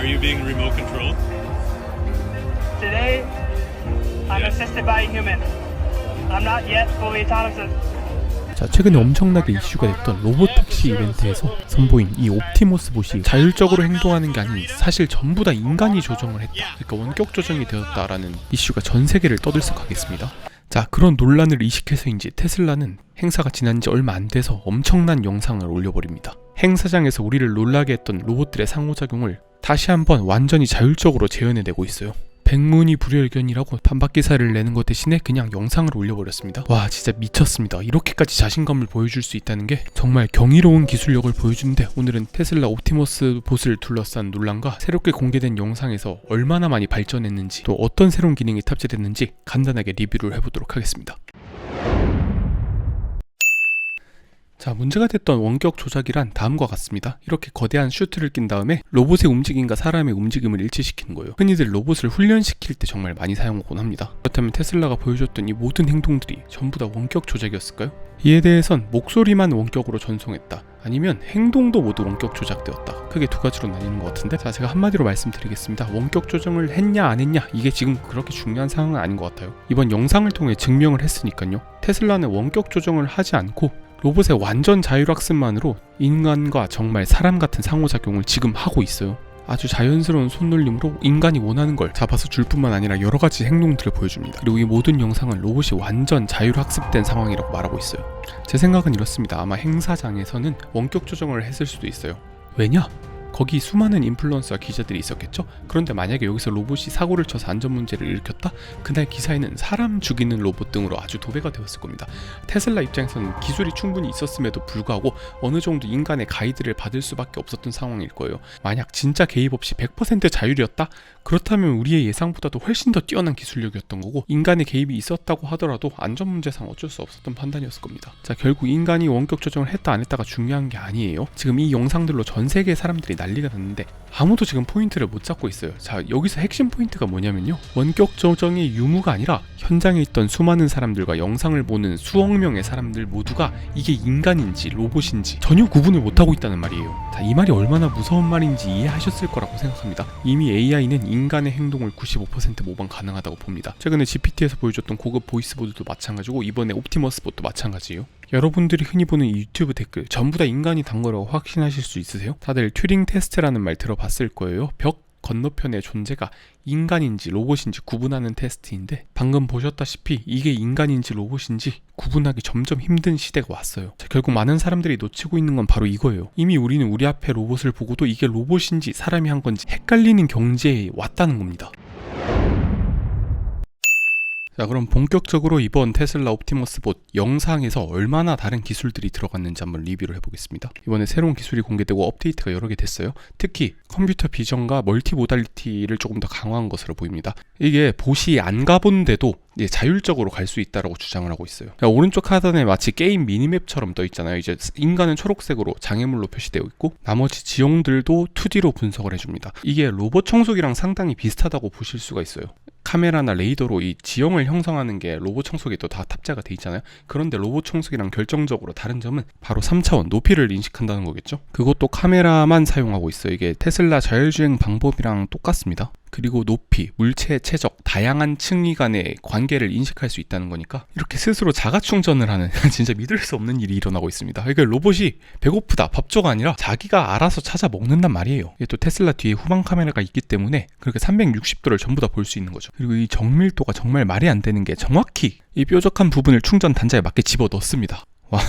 Are you being remote controlled? Today, I'm assisted by a human. I'm not yet fully autonomous. 자, 최근에 엄청나게 이슈가 됐던 로보택시 이벤트에서 선보인 이 옵티머스 봇이 자율적으로 행동하는 게 아닌 사실 전부 다 인간이 조정을 했다, 그러니까 원격 조정이 되었다라는 이슈가 전 세계를 떠들썩하겠습니다. 자, 그런 논란을 이식해서인지 테슬라는 행사가 지난 지 얼마 안 돼서 엄청난 영상을 올려버립니다. 행사장에서 우리를 놀라게 했던 로봇들의 상호작용을 다시 한번 완전히 자율적으로 재현해내고 있어요. 백문이 불여일견이라고 반박 기사를 내는 것 대신에 그냥 영상을 올려버렸습니다. 와, 진짜 미쳤습니다. 이렇게까지 자신감을 보여줄 수 있다는 게 정말 경이로운 기술력을 보여주는데, 오늘은 테슬라 옵티머스 봇을 둘러싼 논란과 새롭게 공개된 영상에서 얼마나 많이 발전했는지, 또 어떤 새로운 기능이 탑재됐는지 간단하게 리뷰를 해보도록 하겠습니다. 자, 문제가 됐던 원격 조작이란 다음과 같습니다. 이렇게 거대한 슈트를 낀 다음에 로봇의 움직임과 사람의 움직임을 일치시키는 거예요. 흔히들 로봇을 훈련시킬 때 정말 많이 사용하곤 합니다. 그렇다면 테슬라가 보여줬던 이 모든 행동들이 전부 다 원격 조작이었을까요? 이에 대해선 목소리만 원격으로 전송했다, 아니면 행동도 모두 원격 조작되었다, 크게 두 가지로 나뉘는 것 같은데, 자, 제가 한마디로 말씀드리겠습니다. 원격 조정을 했냐 안 했냐, 이게 지금 그렇게 중요한 상황은 아닌 것 같아요. 이번 영상을 통해 증명을 했으니까요. 테슬라는 원격 조정을 하지 않고 로봇의 완전 자율학습만으로 인간과 정말 사람 같은 상호작용을 지금 하고 있어요. 아주 자연스러운 손놀림으로 인간이 원하는 걸 잡아서 줄 뿐만 아니라 여러 가지 행동들을 보여줍니다. 그리고 이 모든 영상은 로봇이 완전 자율학습된 상황이라고 말하고 있어요. 제 생각은 이렇습니다. 아마 행사장에서는 원격 조정을 했을 수도 있어요. 왜냐? 거기 수많은 인플루언서와 기자들이 있었겠죠? 그런데 만약에 여기서 로봇이 사고를 쳐서 안전 문제를 일으켰다? 그날 기사에는 사람 죽이는 로봇 등으로 아주 도배가 되었을 겁니다. 테슬라 입장에서는 기술이 충분히 있었음에도 불구하고 어느 정도 인간의 가이드를 받을 수밖에 없었던 상황일 거예요. 만약 진짜 개입 없이 100% 자율이었다? 그렇다면 우리의 예상보다도 훨씬 더 뛰어난 기술력이었던 거고, 인간의 개입이 있었다고 하더라도 안전 문제상 어쩔 수 없었던 판단이었을 겁니다. 자, 결국 인간이 원격 조정을 했다 안 했다가 중요한 게 아니에요. 지금 이 영상들로 전 세계 사람들이 난리가 났는데 아무도 지금 포인트를 못 잡고 있어요. 자, 여기서 핵심 포인트가 뭐냐면요, 원격 조정의 유무가 아니라 현장에 있던 수많은 사람들과 영상을 보는 수억 명의 사람들 모두가 이게 인간인지 로봇인지 전혀 구분을 못하고 있다는 말이에요. 자, 이 말이 얼마나 무서운 말인지 이해하셨을 거라고 생각합니다. 이미 AI는 인간의 행동을 95% 모방 가능하다고 봅니다. 최근에 GPT에서 보여줬던 고급 보이스보드도 마찬가지고, 이번에 옵티머스 봇도 마찬가지예요. 여러분들이 흔히 보는 이 유튜브 댓글 전부 다 인간이 단 거라고 확신하실 수 있으세요? 다들 튜링 테스트라는 말 들어봤을 거예요. 벽 건너편의 존재가 인간인지 로봇인지 구분하는 테스트인데, 방금 보셨다시피 이게 인간인지 로봇인지 구분하기 점점 힘든 시대가 왔어요. 자, 결국 많은 사람들이 놓치고 있는 건 바로 이거예요. 이미 우리는 우리 앞에 로봇을 보고도 이게 로봇인지 사람이 한 건지 헷갈리는 경지에 왔다는 겁니다. 자, 그럼 본격적으로 이번 테슬라 옵티머스 봇 영상에서 얼마나 다른 기술들이 들어갔는지 한번 리뷰를 해보겠습니다. 이번에 새로운 기술이 공개되고 업데이트가 여러 개 됐어요. 특히 컴퓨터 비전과 멀티 모달리티를 조금 더 강화한 것으로 보입니다. 이게 봇이 안 가본데도 자율적으로 갈 수 있다라고 주장을 하고 있어요. 오른쪽 하단에 마치 게임 미니맵처럼 떠 있잖아요. 이제 인간은 초록색으로 장애물로 표시되어 있고, 나머지 지형들도 2D로 분석을 해줍니다. 이게 로봇 청소기랑 상당히 비슷하다고 보실 수가 있어요. 카메라나 레이더로 이 지형을 형성하는 게 로봇 청소기에도 다 탑재가 돼 있잖아요. 그런데 로봇 청소기랑 결정적으로 다른 점은 바로 3차원 높이를 인식한다는 거겠죠. 그것도 카메라만 사용하고 있어요. 이게 테슬라 자율주행 방법이랑 똑같습니다. 그리고 높이, 물체의 최적, 다양한 층위 간의 관계를 인식할 수 있다는 거니까 이렇게 스스로 자가 충전을 하는 진짜 믿을 수 없는 일이 일어나고 있습니다. 그러니까 로봇이 배고프다, 밥 줘가 아니라 자기가 알아서 찾아 먹는단 말이에요. 또 테슬라 뒤에 후방 카메라가 있기 때문에 그렇게 360도를 전부 다 볼 수 있는 거죠. 그리고 이 정밀도가 정말 말이 안 되는 게 정확히 이 뾰족한 부분을 충전 단자에 맞게 집어 넣습니다. 와,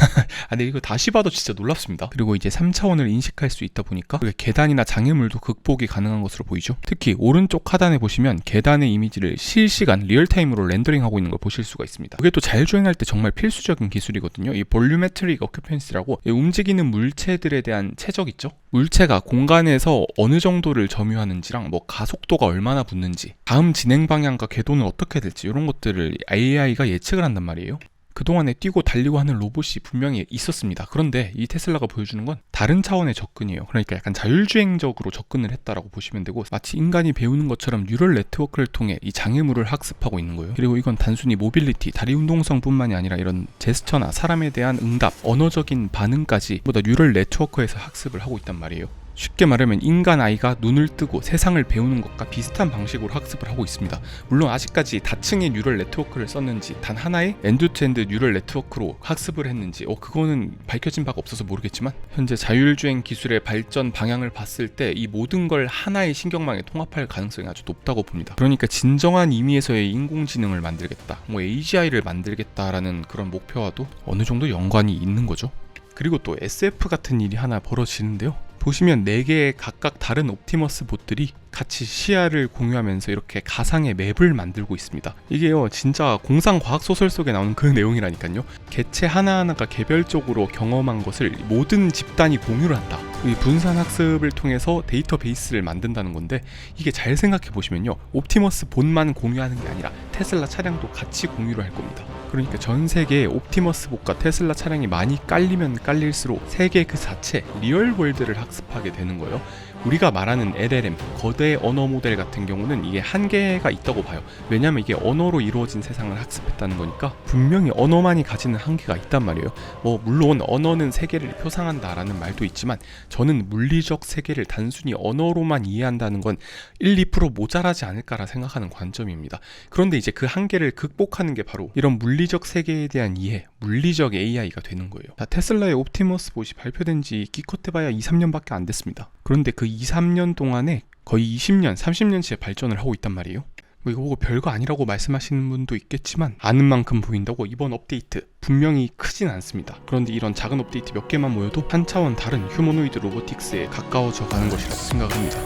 근데 이거 다시 봐도 진짜 놀랍습니다. 그리고 이제 3차원을 인식할 수 있다 보니까 계단이나 장애물도 극복이 가능한 것으로 보이죠. 특히 오른쪽 하단에 보시면 계단의 이미지를 실시간 리얼타임으로 렌더링하고 있는 걸 보실 수가 있습니다. 이게 또 자율주행할 때 정말 필수적인 기술이거든요. 이 볼륨메트릭 어큐펜시라고 움직이는 물체들에 대한 최적 있죠? 물체가 공간에서 어느 정도를 점유하는지랑 뭐 가속도가 얼마나 붙는지, 다음 진행 방향과 궤도는 어떻게 될지, 이런 것들을 AI가 예측을 한단 말이에요. 그동안에 뛰고 달리고 하는 로봇이 분명히 있었습니다. 그런데 이 테슬라가 보여주는 건 다른 차원의 접근이에요. 그러니까 약간 자율주행적으로 접근을 했다라고 보시면 되고, 마치 인간이 배우는 것처럼 뉴럴 네트워크를 통해 이 장애물을 학습하고 있는 거예요. 그리고 이건 단순히 모빌리티, 다리 운동성뿐만이 아니라 이런 제스처나 사람에 대한 응답, 언어적인 반응까지 모두 뉴럴 네트워크에서 학습을 하고 있단 말이에요. 쉽게 말하면 인간 아이가 눈을 뜨고 세상을 배우는 것과 비슷한 방식으로 학습을 하고 있습니다. 물론 아직까지 다층의 뉴럴 네트워크를 썼는지 단 하나의 엔드-투-엔드 뉴럴 네트워크로 학습을 했는지 그거는 밝혀진 바가 없어서 모르겠지만 현재 자율주행 기술의 발전 방향을 봤을 때 이 모든 걸 하나의 신경망에 통합할 가능성이 아주 높다고 봅니다. 그러니까 진정한 의미에서의 인공지능을 만들겠다, AGI를 만들겠다라는 그런 목표와도 어느 정도 연관이 있는 거죠. 그리고 또 SF 같은 일이 하나 벌어지는데요. 보시면 4개의 각각 다른 옵티머스 봇들이 같이 시야를 공유하면서 이렇게 가상의 맵을 만들고 있습니다. 이게요 진짜 공상 과학 소설 속에 나오는 그 내용이라니까요. 개체 하나하나가 개별적으로 경험한 것을 모든 집단이 공유를 한다. 이 분산 학습을 통해서 데이터베이스를 만든다는 건데, 이게 잘 생각해 보시면요, 옵티머스 봇만 공유하는 게 아니라 테슬라 차량도 같이 공유를 할 겁니다. 그러니까 전 세계에 옵티머스 봇과 테슬라 차량이 많이 깔리면 깔릴수록 세계 그 자체 리얼월드를 학습하게 되는 거예요. 우리가 말하는 LLM, 거대 언어 모델 같은 경우는 이게 한계가 있다고 봐요. 왜냐면 이게 언어로 이루어진 세상을 학습했다는 거니까 분명히 언어만이 가지는 한계가 있단 말이에요. 물론 언어는 세계를 표상한다라는 말도 있지만 저는 물리적 세계를 단순히 언어로만 이해한다는 건 1, 2% 모자라지 않을까라 생각하는 관점입니다. 그런데 이제 그 한계를 극복하는 게 바로 이런 물리적 세계에 대한 이해, 물리적 AI가 되는 거예요. 테슬라의 옵티머스 봇이 발표된 지 기껏해봐야 2, 3년밖에 안 됐습니다. 그런데 그 2, 3년 동안에 거의 20년, 30년치의 발전을 하고 있단 말이에요. 이거 보고 별거 아니라고 말씀하시는 분도 있겠지만 아는 만큼 보인다고 이번 업데이트 분명히 크진 않습니다. 그런데 이런 작은 업데이트 몇 개만 모여도 한 차원 다른 휴머노이드 로보틱스에 가까워져 가는 것이라고 생각합니다.